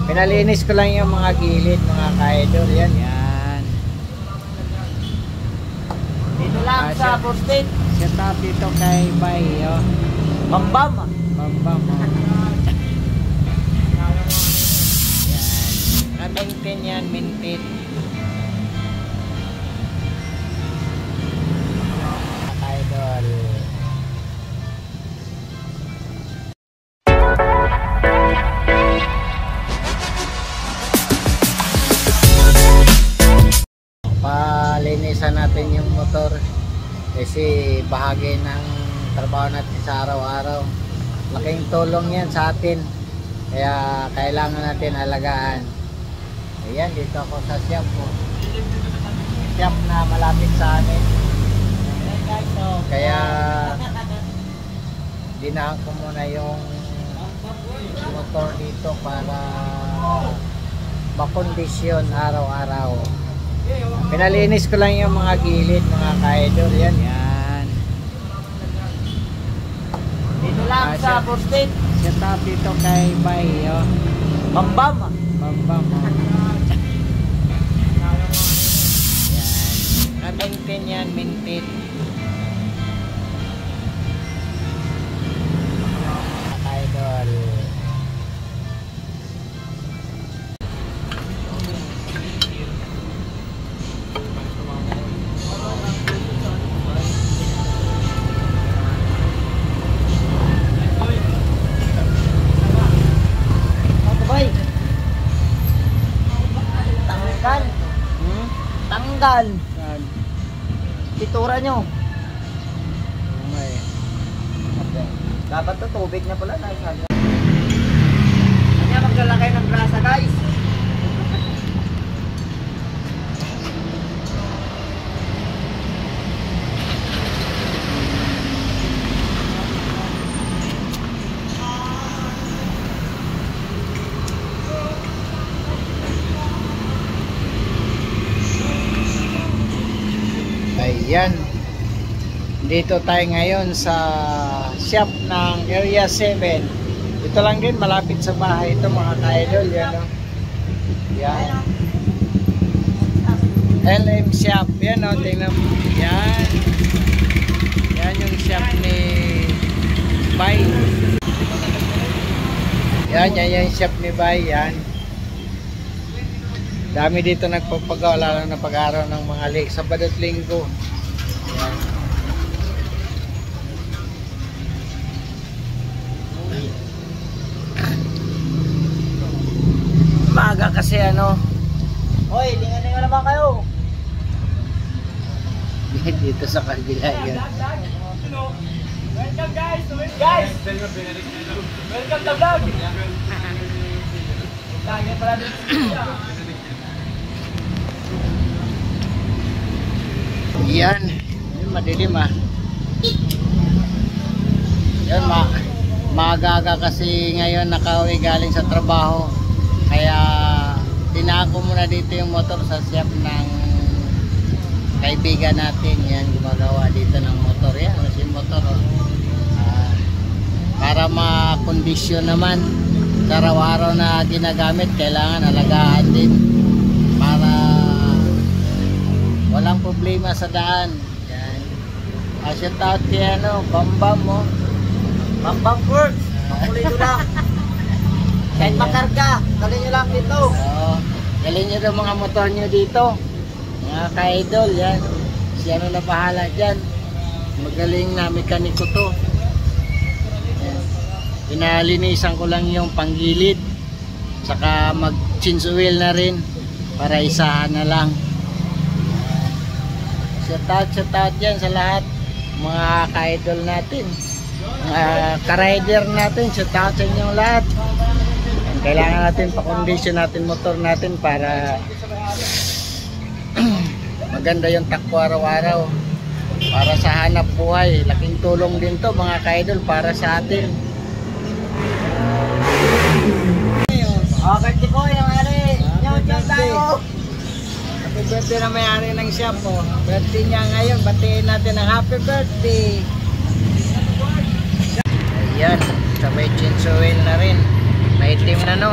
Pinalinis ko lang yung mga gilid, mga ka-idol. Yan. Yan. Dito lang sa Postate. Shout out dito kay Bay, oh. Bambam. Bambam, oh. Yan. Na-maintain yan, maintain. Ka-idol. Palinisan natin yung motor kasi bahagi ng trabaho natin sa araw-araw. Laking tulong yan sa atin, kaya kailangan natin alagaan. Ayan, dito ako sa shop po, shop na malapit sa amin, kaya dinahan ko muna yung motor dito para makondisyon araw-araw. Pinalinis ko lang yung mga gilid, mga ka-idol. Yan. Yan. Dito lang sa Postate. Shout out dito kay Bay, oh. Bambam. Bambam, oh. Yan. Na-maintain yan, maintain. Mga ka-idol. Tanggal. Tanggal. Yan. Pitura nyo. Okay. Dapat to tubig na pala. Kanya magdala kayo ng grasa, guys. Ayan, dito tayo ngayon sa shop ng Area 7. Ito lang din, malapit sa bahay ito, mga ka-idol. Yan, o. Yan. LM shop. Yan, o, tingnan mo. Yan. Yan yung shop ni Bay. Yan yung shop ni Bay. Yan. Dami dito nagpapagawa, lalo na pag-araw ng mga Sabado at Linggo. Ayan. Maaga kasi ano. Hoy, lingan-lingan naman kayo. Dito sa kabila yan. Welcome guys! Guys! Welcome to vlog! Lagi pala dito siya. Yan, yun madilim ah. Yan, maaga kasi ngayon nakauwi galing sa trabaho, kaya tinako muna dito yung motor sa shop ng kaibigan natin. Yan, gumagawa dito ng motor. Yan, yung motor, oh. Para makondisyon naman sa araw-araw na ginagamit, kailangan alagaan din para walang problema sa daan. Yan. Shout out kay ano, Bambam mo. Bambam Works. Pakulit lang. Kahit makarga, dali nyo lang dito. Dali nyo yung mga motor nyo dito. Mga ka-idol, yan. Siya na bahala dyan. Magaling na mekaniko to. Yan. Pinalinisan ko lang yung panggilid. Saka mag-change oil na rin para isahan na lang. Shout out dyan sa lahat mga ka-idol natin, mga ka-rider natin. Shout out sa inyong lahat. Kailangan natin pa-condition natin motor natin para maganda yung takbo araw-araw para sa hanap buhay. Laking tulong din to, mga ka-idol, para sa atin. Okay, ko yung ari. Yung tayo. Happy birthday na may-ari ng shop, oh. Birthday niya ngayon, batiin natin ang happy birthday. Ayan, sabay chainsaw wheel na rin. Maitim na, no?